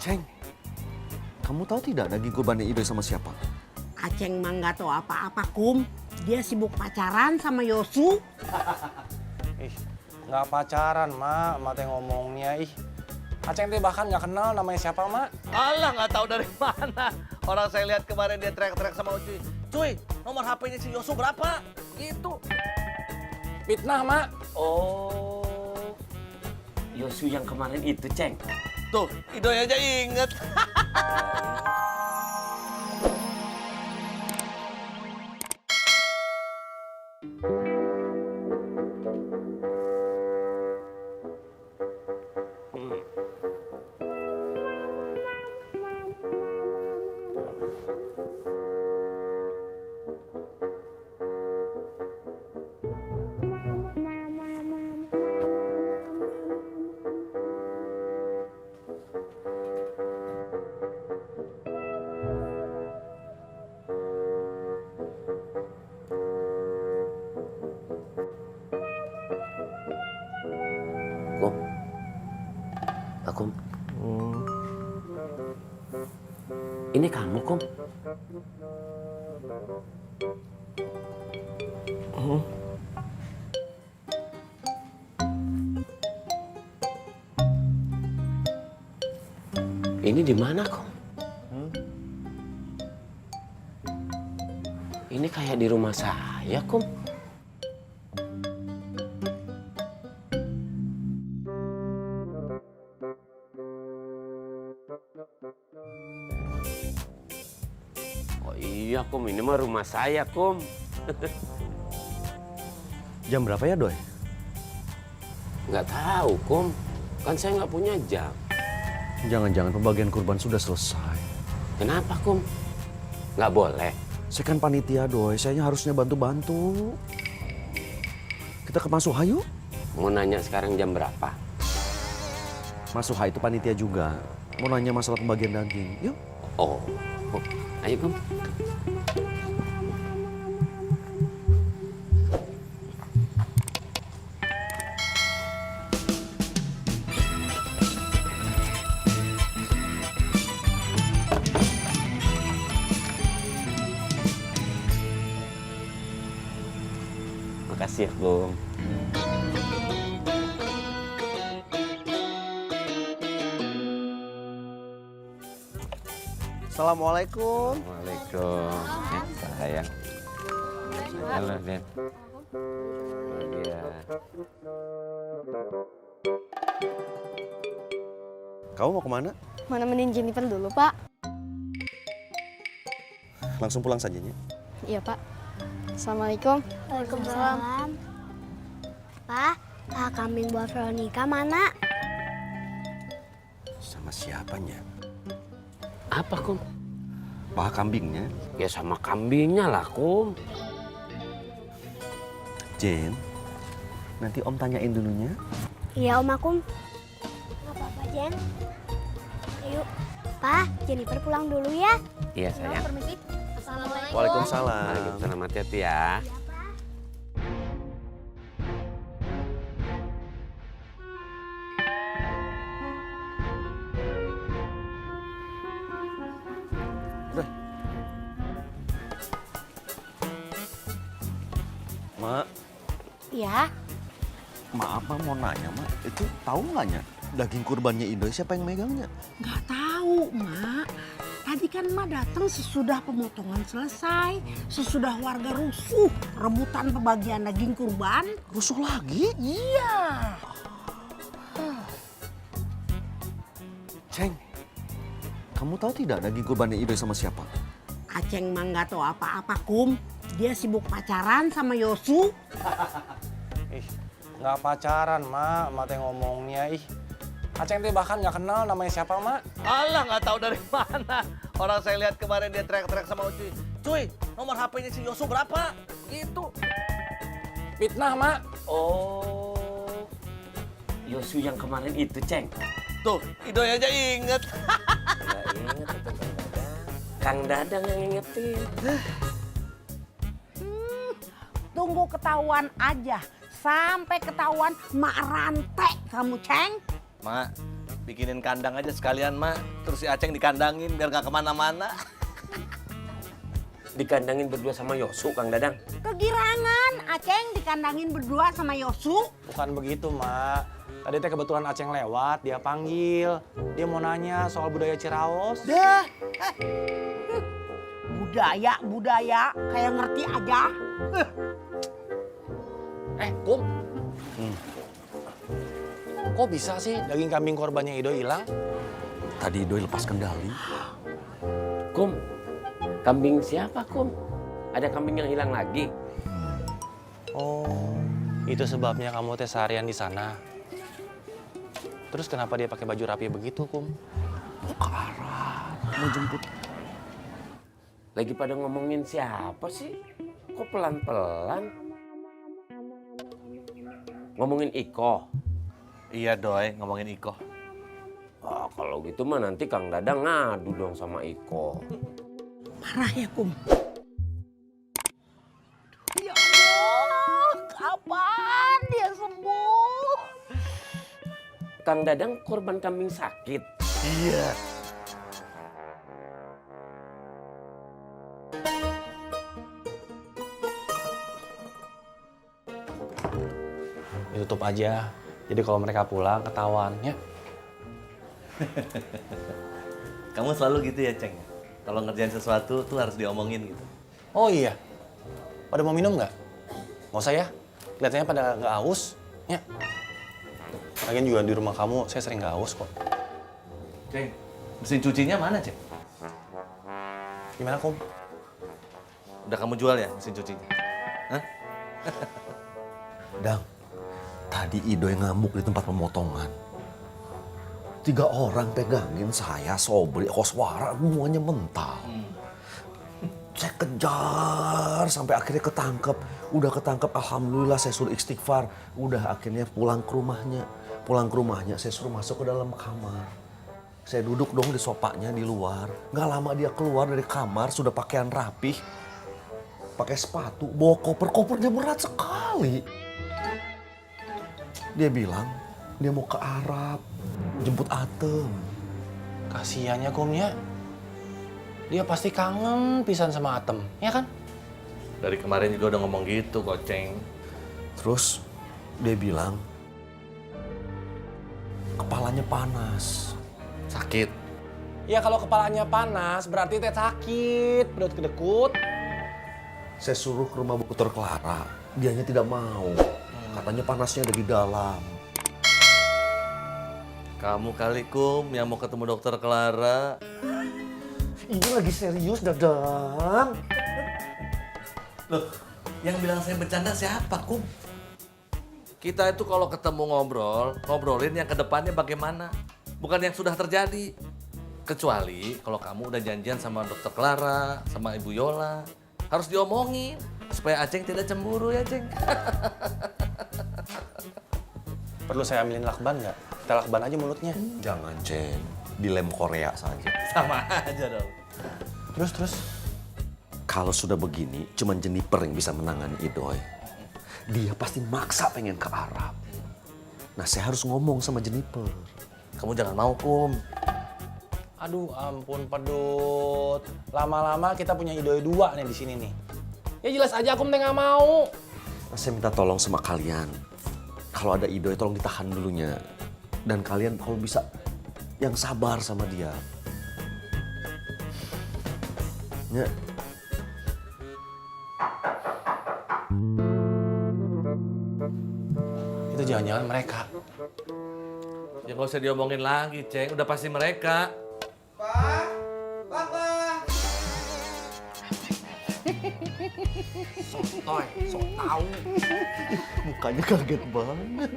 Ceng, kamu tahu tidak daging kurban Idoy sama siapa? Aceng mah nggak tahu apa-apa, Kum. Dia sibuk pacaran sama Yosu. Ih, nggak pacaran, Mak. Mak teh ngomongnya, ih. Aceng teh bahkan nggak kenal namanya siapa, Mak. Alah, nggak tahu dari mana. Orang saya lihat kemarin dia teriak-teriak sama Ucuy. Cuy, nomor HP-nya si Yosu berapa? Gitu. Fitnah, Mak. Oh, Yosu yang kemarin itu, Ceng. Tuh, Idoy aja inget. Kum, Kum. Ini kamu, Kum. Ini di mana, Kum? Ini kayak di rumah saya, Kum. Oh iya, Kum. Ini mah rumah saya, Kum. Jam berapa ya, Doy? Nggak tahu, Kum. Kan saya nggak punya jam. Jangan-jangan pembagian kurban sudah selesai. Kenapa, Kum? Nggak boleh. Saya kan panitia, Doy. Saya harusnya bantu-bantu. Kita ke Mas Suha yuk. Mau nanya sekarang jam berapa? Mas Suha itu panitia juga. Mau nanya masalah pembagian daging. Yuk. Oh, ayo, Kum. Makasih ya, Kum. Assalamualaikum. Waalaikumsalam. Sayang. Halo, Den. Iya. Kamu mau kemana? Mau nemenin Jennifer dulu, Pak? Langsung pulang saja ya. Iya, Pak. Assalamualaikum. Waalaikumsalam. Pak, paha kambing buat Veronica mana? Sama siapanya? Apa, Kum? Paha kambingnya. Ya sama kambingnya lah, Kum. Jen, nanti Om tanyain dulunya. Iya, Om Akum. Nggak apa-apa, Jen. Ayo, Pak, Jennifer pulang dulu ya. Iya, sayang. Permisi. Assalamualaikum. Waalaikumsalam. Waalaikumsalam. Hati-hati ya. Mak, Ya, maaf Mak mau nanya Mak. Itu tahu nggaknya daging kurbannya Idoy siapa yang megangnya? nggak tahu, Mak. Tadi kan Mak datang sesudah pemotongan selesai. Sesudah warga rusuh rebutan pembagian daging kurban. Rusuh lagi? Iya. Ceng, kamu tahu tidak daging kurbannya Idoy sama siapa? Aceng mah nggak tahu apa-apa, Kum. Dia sibuk pacaran sama Yosu. Ih, nggak pacaran, Mak. Mak teh ngomongnya, ih. Aceng teh bahkan nggak kenal namanya siapa, Mak. Alah, nggak tahu dari mana. Orang saya lihat kemarin dia teriak-teriak sama Ucuy. Cuy, nomor HP-nya si Yosu berapa? Gitu. Fitnah, Mak. Oh, Yosu yang kemarin itu, Ceng. Tuh, Idoy aja inget. Nggak inget itu Kang Dadang yang ingetin. Tunggu ketahuan aja. Sampai ketahuan Mak rantai kamu, Ceng. Mak, bikinin kandang aja sekalian, Mak. Terus si Aceng dikandangin biar gak kemana-mana. Dikandangin berdua sama Yosu, Kang Dadang. Kegirangan, Aceng dikandangin berdua sama Yosu. Bukan begitu, Mak. Tadi teh kebetulan Aceng lewat, dia panggil. Dia mau nanya soal budaya Ciraos. Deh, budaya, kayak ngerti aja. Kum. Kok bisa sih daging kambing korbannya Ido hilang? Tadi Idoy lepas kendali. Kum, kambing siapa, Kum? Ada kambing yang hilang lagi? Oh, itu sebabnya kamu teh seharian di sana. Terus kenapa dia pakai baju rapi begitu, Kum? Mau jemput. Lagi pada ngomongin siapa sih? Kok pelan-pelan? Ngomongin Iko. Iya, Doi, ngomongin Iko. Ah, kalau gitu mah nanti Kang Dadang ngadu dong sama Iko. Parah ya, Kum. Ya Allah, kapan dia sembuh? Kang Dadang korban kambing sakit. Iya. Ditutup aja. Jadi kalau mereka pulang ketahuan ya. Kamu selalu gitu ya, Ceng? Kalau ngerjain sesuatu tuh harus diomongin gitu. Oh iya. Pada mau minum nggak? Nggak usah ya. Kelihatannya pada nggak haus. Ya. Lagian juga di rumah kamu saya sering nggak haus kok. Ceng, mesin cucinya mana, Ceng? Gimana, Kum? Udah kamu jual ya mesin cucinya? Hah? Dang, tadi Idoy ngamuk di tempat pemotongan. 3 orang pegangin saya, Sobri, Koswara, semuanya mental. Saya kejar sampai akhirnya ketangkep. Udah ketangkep, alhamdulillah saya suruh istighfar. Udah akhirnya pulang ke rumahnya. Pulang ke rumahnya saya suruh masuk ke dalam kamar. Saya duduk dong di sopanya di luar. Gak lama dia keluar dari kamar, sudah pakaian rapih. Pakai sepatu, bawa koper. Kopernya berat sekali. Dia bilang, dia mau ke Arab, jemput Atem. Kasiannya, Kum ya. Dia pasti kangen pisan sama Atem, ya kan? Dari kemarin juga udah ngomong gitu kok, Ceng. Terus dia bilang, kepalanya panas. Sakit. Ya kalau kepalanya panas berarti teh sakit, perut kedekut. Saya suruh ke rumah dokter Clara, dianya tidak mau. Katanya panasnya ada di dalam. Kamu kali, Kum, yang mau ketemu dokter Clara. Ini lagi serius, Dadang. Loh, yang bilang saya bercanda siapa, Kum? Kita itu kalau ketemu ngobrolin yang kedepannya bagaimana. Bukan yang sudah terjadi. Kecuali kalau kamu udah janjian sama dokter Clara, sama Ibu Yola. Harus diomongin, supaya Aceng tidak cemburu ya, Ceng. Perlu saya ambilin lakban nggak? Kita lakban aja mulutnya. Jangan, Ceng. Dilem Korea saja. Sama aja dong. Terus. Kalau sudah begini, cuman Jennifer yang bisa menangani Idoy. Dia pasti maksa pengen ke Arab. Nah, saya harus ngomong sama Jennifer. Kamu jangan mau, Kum. Aduh ampun pedut. Lama-lama kita punya Idoy 2 nih di sini nih. Ya jelas aja aku nggak mau. Nah, saya minta tolong sama kalian. Kalau ada Idoy, tolong ditahan dulunya. Dan kalian kalau bisa, yang sabar sama dia. Ya. Itu jangan-jangan mereka. Ya nggak usah diomongin lagi, Ceng. Udah pasti mereka. Sotoy, sok tahu. Mukanya kaget banget.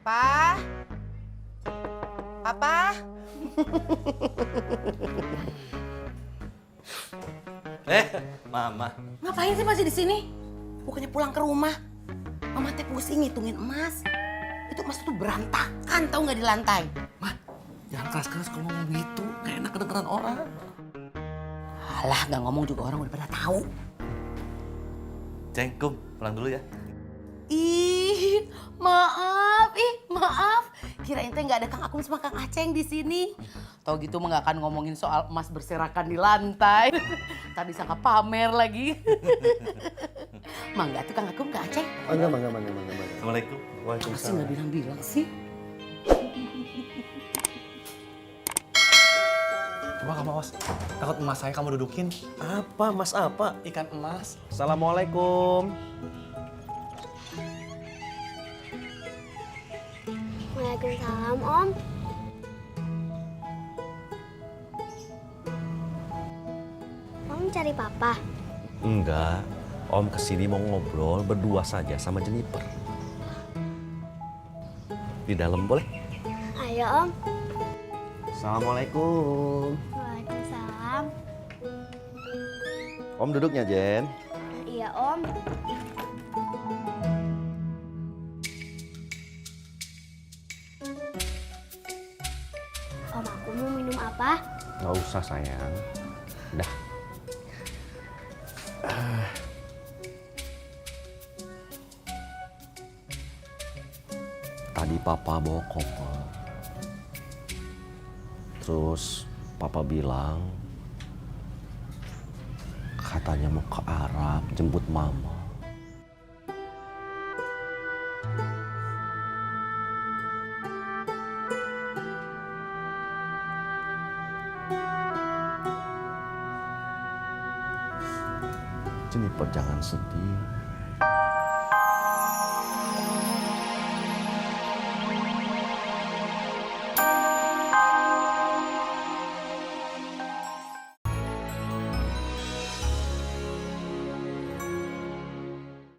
Pa? Papa? Mama. Ngapain sih masih di sini? Bukannya pulang ke rumah. Mama teh pusing ngitungin emas. Itu emas tuh berantakan, tahu nggak di lantai. Ma, jangan keras-keras kalau ngomong gitu. Gak enak kedengeran orang. Alah, nggak ngomong juga orang udah pada tahu. Ceng, Kum, pulang dulu ya. Ih, Ih, maaf, maaf. Kirain teh nggak ada Kang Akum sama Kang Aceng di sini. Tahu gitu mah nggak akan ngomongin soal emas berserakan di lantai. Tadi sangka pamer lagi. Mangga tuh Kang Akum, Kang Aceng. Mangga. Assalamualaikum. Masih nggak bilang-bilang sih. Coba kamu awas. Takut emas saya kamu dudukin. Apa, Mas, apa? Ikan emas. Assalamualaikum. Waalaikumsalam, Om. Om cari papa. Enggak, Om kesini mau ngobrol berdua saja sama Jennifer. Di dalam boleh? Ayo, Om. Assalamualaikum. Waalaikumsalam. Om duduknya, Jen. Iya, Om. Om, aku mau minum apa? Nggak usah, sayang. Dah. Tadi Papa bawa koper. Terus Papa bilang katanya mau ke Arab jemput Mama. Jennifer jangan sedih.